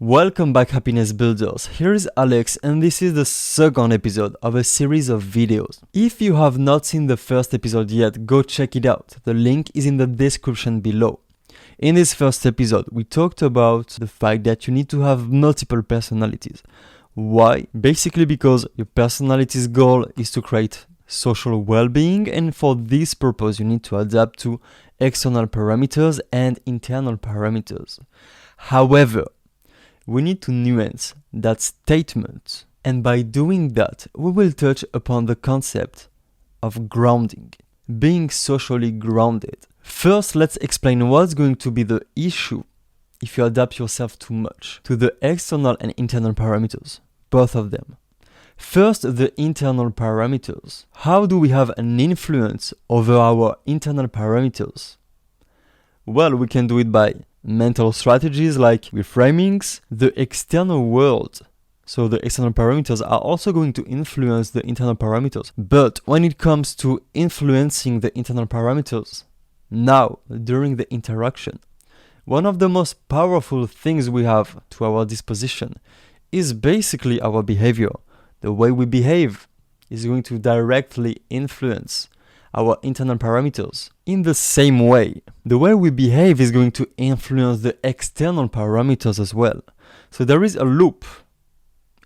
Welcome back, happiness builders. Here is Alex, and this is the second episode of a series of videos. If you have not seen the first episode yet, go check it out. The link is in the description below. In this first episode, we talked about the fact that you need to have multiple personalities. Why? Basically because your personality's goal is to create social well-being, and for this purpose you need to adapt to external parameters and internal parameters. However, we need to nuance that statement, and by doing that, we will touch upon the concept of grounding, being socially grounded. First, let's explain what's going to be the issue if you adapt yourself too much to the external and internal parameters, both of them. First, the internal parameters. How do we have an influence over our internal parameters? Well, we can do it by mental strategies like reframings, the external world. So the external parameters are also going to influence the internal parameters. But when it comes to influencing the internal parameters, now, during the interaction, one of the most powerful things we have to our disposition is basically our behavior. The way we behave is going to directly influence our internal parameters. In the same way, the way we behave is going to influence the external parameters as well. So there is a loop,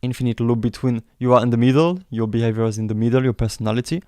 infinite loop between you are in the middle, your behavior is in the middle, your personality,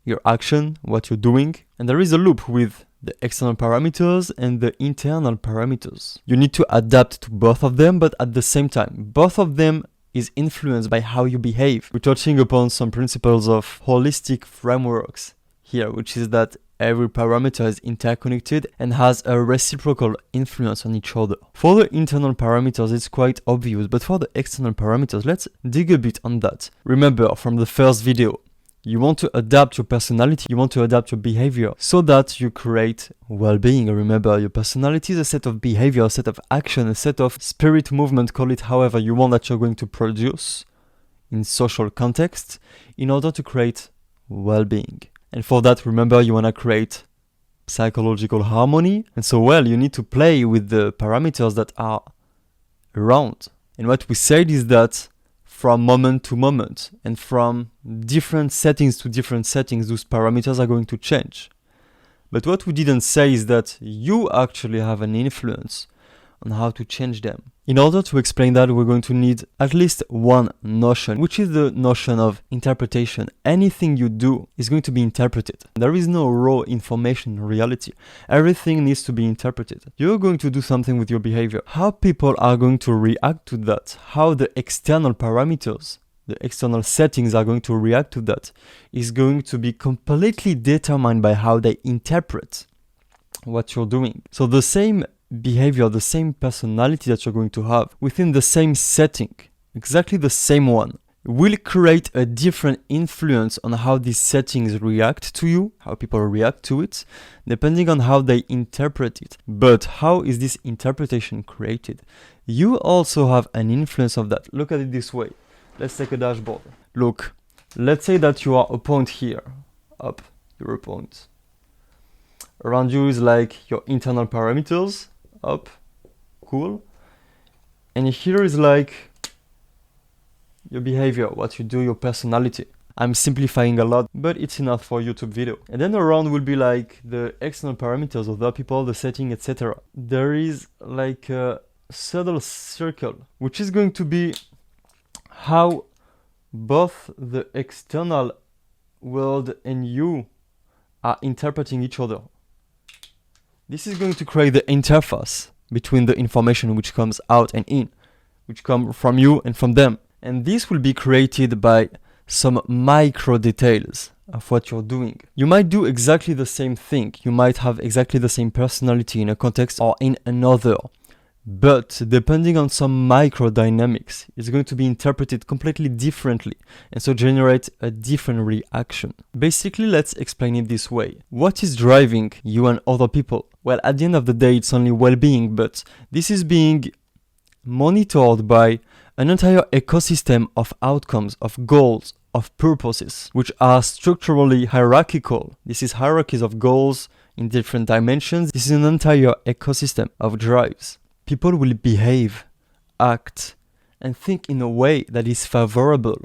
your action, what you're doing, and there is a loop with the external parameters and the internal parameters. You need to adapt to both of them, but at the same time, both of them is influenced by how you behave. We're touching upon some principles of holistic frameworks here, which is that every parameter is interconnected and has a reciprocal influence on each other. For the internal parameters, it's quite obvious, but for the external parameters, let's dig a bit on that. Remember from the first video, you want to adapt your personality, you want to adapt your behavior so that you create well-being. Remember, your personality is a set of behavior, a set of action, a set of spirit movement, call it however you want, that you're going to produce in social context in order to create well-being. And for that, remember, you want to create psychological harmony. And so, well, you need to play with the parameters that are around. And what we said is that from moment to moment and from different settings to different settings, those parameters are going to change. But what we didn't say is that you actually have an influence on how to change them. In order to explain that, we're going to need at least one notion, which is the notion of interpretation. Anything you do is going to be interpreted. There is no raw information in reality. Everything needs to be interpreted. You're going to do something with your behavior. How people are going to react to that, how the external parameters, the external settings are going to react to that, is going to be completely determined by how they interpret what you're doing. So the same behavior, the same personality that you're going to have within the same setting, exactly the same one, will create a different influence on how these settings react to you, how people react to it, depending on how they interpret it. But how is this interpretation created? You also have an influence of that. Look at it this way. Let's take a dashboard. Look, let's say that you are a point here, up, you're a point. Around you is like your internal parameters, up, cool. And here is like your behavior, what you do, your personality. I'm simplifying a lot, but it's enough for a YouTube video. And then around will be like the external parameters of the people, the setting, etc. There is like a subtle circle, which is going to be how both the external world and you are interpreting each other. This is going to create the interface between the information which comes out and in, which come from you and from them. And this will be created by some micro details of what you're doing. You might do exactly the same thing. You might have exactly the same personality in a context or in another. But depending on some microdynamics, it's going to be interpreted completely differently and so generate a different reaction. Basically, let's explain it this way. What is driving you and other people? Well, at the end of the day, it's only well-being, but this is being monitored by an entire ecosystem of outcomes, of goals, of purposes, which are structurally hierarchical. This is hierarchies of goals in different dimensions. This is an entire ecosystem of drives. People will behave act and think in a way that is favorable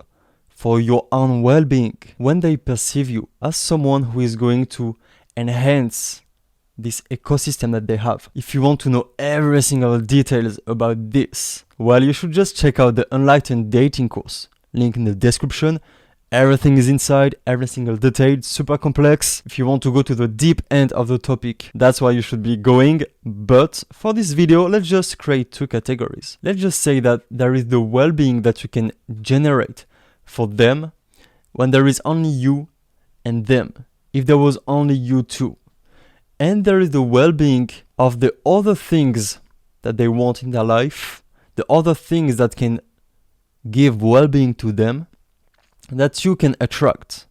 for your own well-being. When they perceive you as someone who is going to enhance this ecosystem that they have. If you want to know every single details about this, well, you should just check out the Enlightened Dating course. Link in the description. Everything is inside, every single detail, super complex. If you want to go to the deep end of the topic, that's where you should be going. But for this video, let's just create two categories. Let's just say that there is the well-being that you can generate for them when there is only you and them. If there was only you two. And there is the well-being of the other things that they want in their life, the other things that can give well-being to them, that you can attract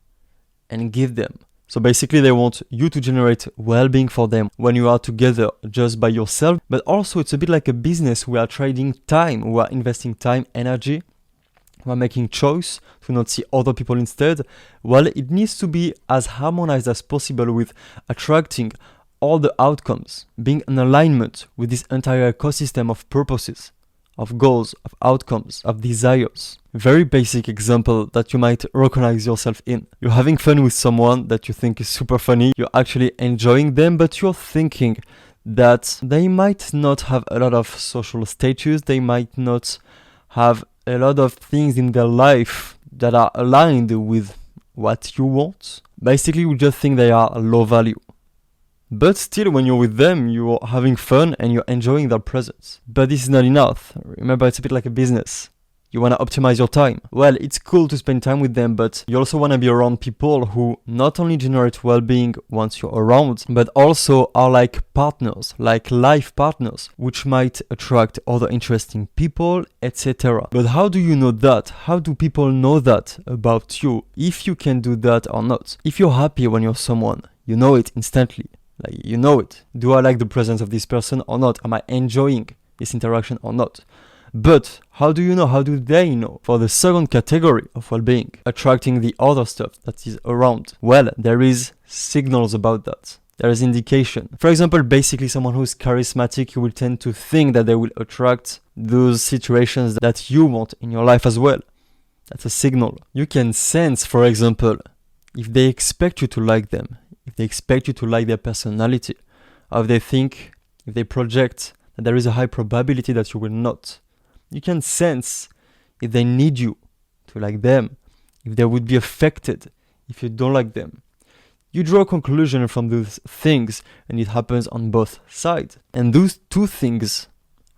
and give them. So basically they want you to generate well-being for them when you are together just by yourself, but also it's a bit like a business. We are trading time, we are investing time, energy, we are making choice to not see other people instead. Well, it needs to be as harmonized as possible with attracting all the outcomes, being in alignment with this entire ecosystem of purposes, of goals, of outcomes, of desires. Very basic example that you might recognize yourself in. You're having fun with someone that you think is super funny, you're actually enjoying them, but you're thinking that they might not have a lot of social status, they might not have a lot of things in their life that are aligned with what you want. Basically, you just think they are low value. But still, when you're with them, you're having fun and you're enjoying their presence. But this is not enough. Remember, it's a bit like a business. You want to optimize your time. Well, it's cool to spend time with them, but you also want to be around people who not only generate well-being once you're around, but also are like partners, like life partners, which might attract other interesting people, etc. But how do you know that? How do people know that about you? If you can do that or not? If you're happy when you're someone, you know it instantly. Like, you know it. Do I like the presence of this person or not? Am I enjoying this interaction or not? But how do you know? How do they know? For the second category of well-being, attracting the other stuff that is around. Well, there is signals about that. There is indication. For example, basically someone who is charismatic, you will tend to think that they will attract those situations that you want in your life as well. That's a signal. You can sense, for example, if they expect you to like them, if they expect you to like their personality, or if they project that there is a high probability that you will not. You can sense if they need you to like them, if they would be affected if you don't like them. You draw a conclusion from those things, and it happens on both sides. And those two things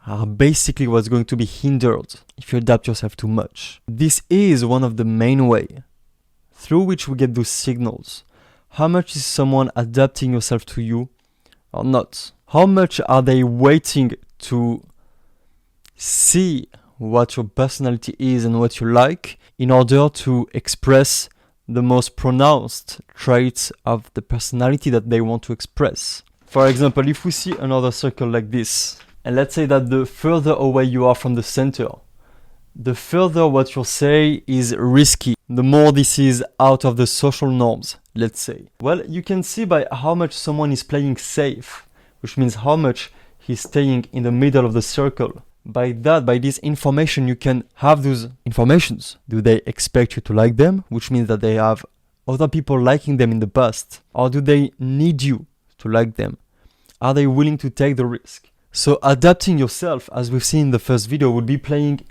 are basically what's going to be hindered if you adapt yourself too much. This is one of the main ways through which we get those signals. How much is someone adapting yourself to you or not? How much are they waiting to see what your personality is and what you like in order to express the most pronounced traits of the personality that they want to express? For example, if we see another circle like this, and let's say that the further away you are from the center, the further what you say is risky, the more this is out of the social norms, let's say. Well, you can see by how much someone is playing safe, which means how much he's staying in the middle of the circle. By this information, you can have those informations. Do they expect you to like them, which means that they have other people liking them in the past? Or do they need you to like them? Are they willing to take the risk? So adapting yourself, as we've seen in the first video, would be playing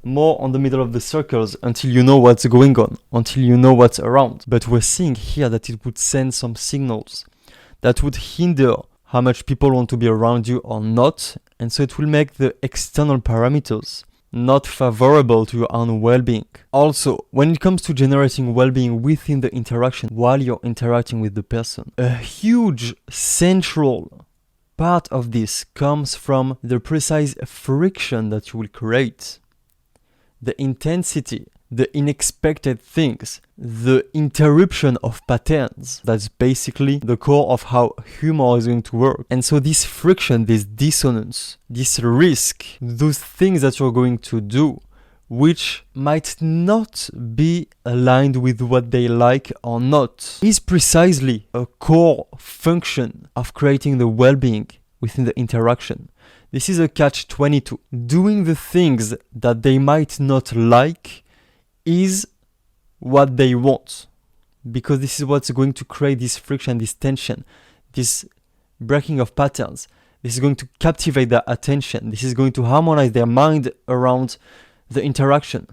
more on the middle of the circles until you know what's going on, until you know what's around. But we're seeing here that it would send some signals that would hinder how much people want to be around you or not, and so it will make the external parameters not favorable to your own well-being. Also, when it comes to generating well-being within the interaction while you're interacting with the person, a huge central part of this comes from the precise friction that you will create. The intensity, the unexpected things, the interruption of patterns. That's basically the core of how humor is going to work. And so this friction, this dissonance, this risk, those things that you're going to do, which might not be aligned with what they like or not, is precisely a core function of creating the well-being within the interaction. This is a catch-22. Doing the things that they might not like is what they want, because this is what's going to create this friction, this tension, this breaking of patterns. This is going to captivate their attention. This is going to harmonize their mind around the interaction.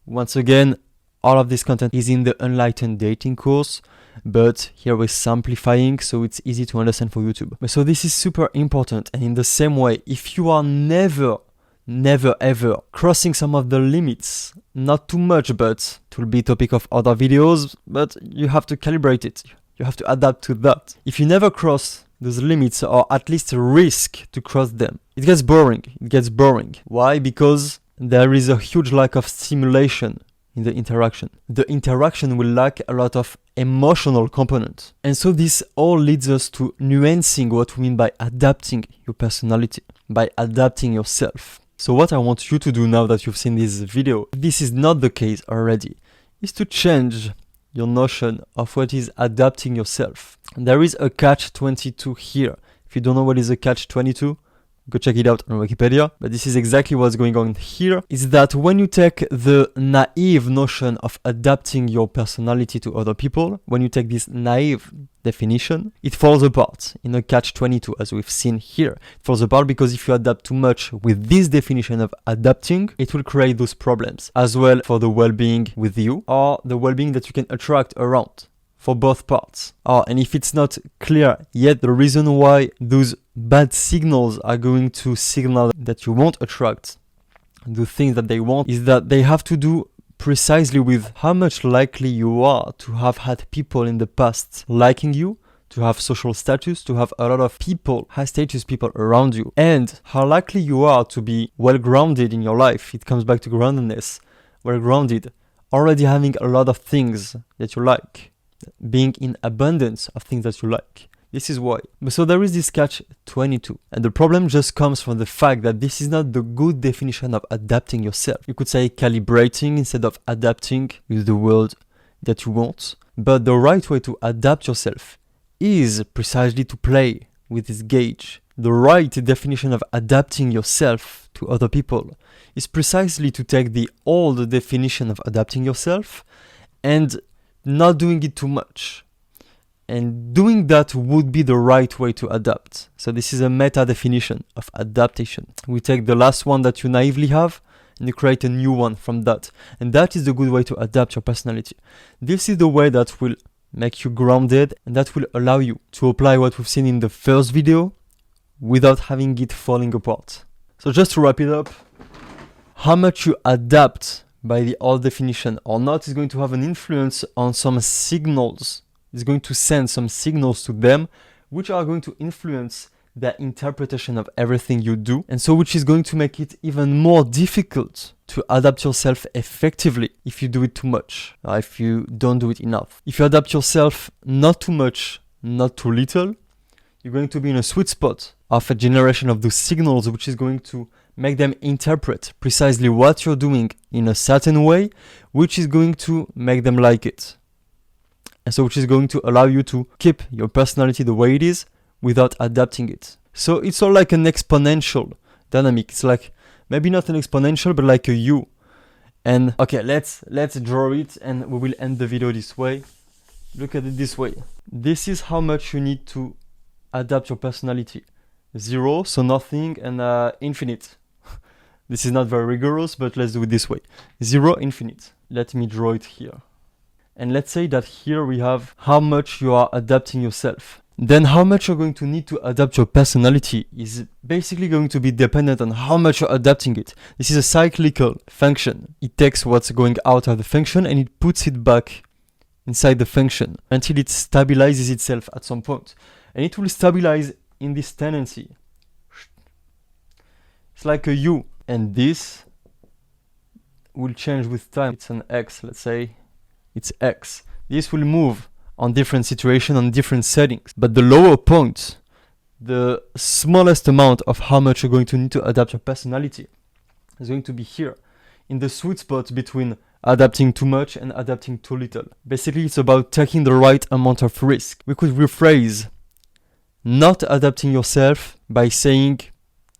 Once again, all of this content is in the Enlightened Dating course, but here we're simplifying so it's easy to understand for YouTube. So this is super important. And in the same way, if you are never ever crossing some of the limits, not too much, but it will be topic of other videos, but you have to calibrate it. You have to adapt to that. If you never cross those limits, or at least risk to cross them, it gets boring. Why? Because there is a huge lack of stimulation in the interaction. The interaction will lack a lot of emotional component. And so this all leads us to nuancing what we mean by adapting your personality, by adapting yourself. So what I want you to do now that you've seen this video, if this is not the case already, is to change your notion of what is adapting yourself. There is a catch-22 here. If you don't know what is a catch-22, go check it out on Wikipedia. But this is exactly what's going on here, is that when you take the naive notion of adapting your personality to other people, when you take this naive definition, it falls apart in a catch-22, as we've seen here. It falls apart because if you adapt too much with this definition of adapting, it will create those problems as well for the well-being with you, or the well-being that you can attract around, for both parts. And if it's not clear yet, the reason why those bad signals are going to signal that you won't attract the things that they want is that they have to do precisely with how much likely you are to have had people in the past liking you, to have social status, to have a lot of people, high status people around you, and how likely you are to be well grounded in your life. It comes back to groundedness, well grounded, already having a lot of things that you like, being in abundance of things that you like. This is why. So there is this catch-22. And the problem just comes from the fact that this is not the good definition of adapting yourself. You could say calibrating instead of adapting with the world that you want. But the right way to adapt yourself is precisely to play with this gauge. The right definition of adapting yourself to other people is precisely to take the old definition of adapting yourself and not doing it too much. And doing that would be the right way to adapt. So this is a meta definition of adaptation. We take the last one that you naively have and you create a new one from that. And that is the good way to adapt your personality. This is the way that will make you grounded and that will allow you to apply what we've seen in the first video without having it falling apart. So just to wrap it up, how much you adapt by the old definition or not is going to have an influence on some signals. It's going to send some signals to them which are going to influence their interpretation of everything you do, and so which is going to make it even more difficult to adapt yourself effectively if you do it too much or if you don't do it enough. If you adapt yourself not too much, not too little, you're going to be in a sweet spot of a generation of those signals which is going to make them interpret precisely what you're doing in a certain way, which is going to make them like it. And so which is going to allow you to keep your personality the way it is without adapting it. So it's all like an exponential dynamic. It's like, maybe not an exponential, but like a U. And okay, let's draw it and we will end the video this way. Look at it this way. This is how much you need to adapt your personality. 0, so nothing, and infinite. This is not very rigorous, but let's do it this way. 0, infinite. Let me draw it here. And let's say that here we have how much you are adapting yourself. Then how much you're going to need to adapt your personality is basically going to be dependent on how much you're adapting it. This is a cyclical function. It takes what's going out of the function and it puts it back inside the function until it stabilizes itself at some point. And it will stabilize in this tendency. It's like a U. And this will change with time. It's an X, let's say. It's X. This will move on different situations, on different settings. But the lower point, the smallest amount of how much you're going to need to adapt your personality is going to be here, in the sweet spot between adapting too much and adapting too little. Basically, it's about taking the right amount of risk. We could rephrase not adapting yourself by saying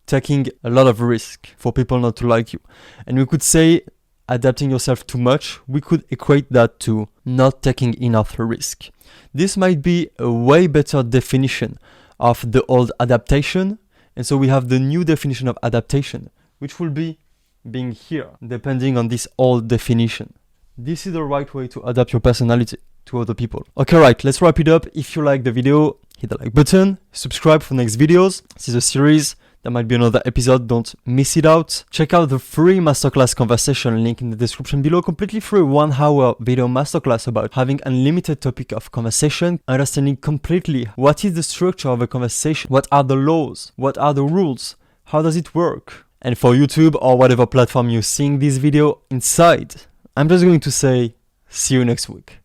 taking a lot of risk for people not to like you. And we could say adapting yourself too much, we could equate that to not taking enough risk. This might be a way better definition of the old adaptation. And so we have the new definition of adaptation, which will be being here, depending on this old definition. This is the right way to adapt your personality to other people. Okay, right, let's wrap it up. If you like the video, hit the like button, subscribe for next videos. This is a series. There might be another episode, don't miss it out. Check out the free masterclass conversation link in the description below. Completely free 1 hour video masterclass about having unlimited topic of conversation, understanding completely what is the structure of a conversation, what are the laws, what are the rules, how does it work. And for YouTube or whatever platform you're seeing this video inside, I'm just going to say, see you next week.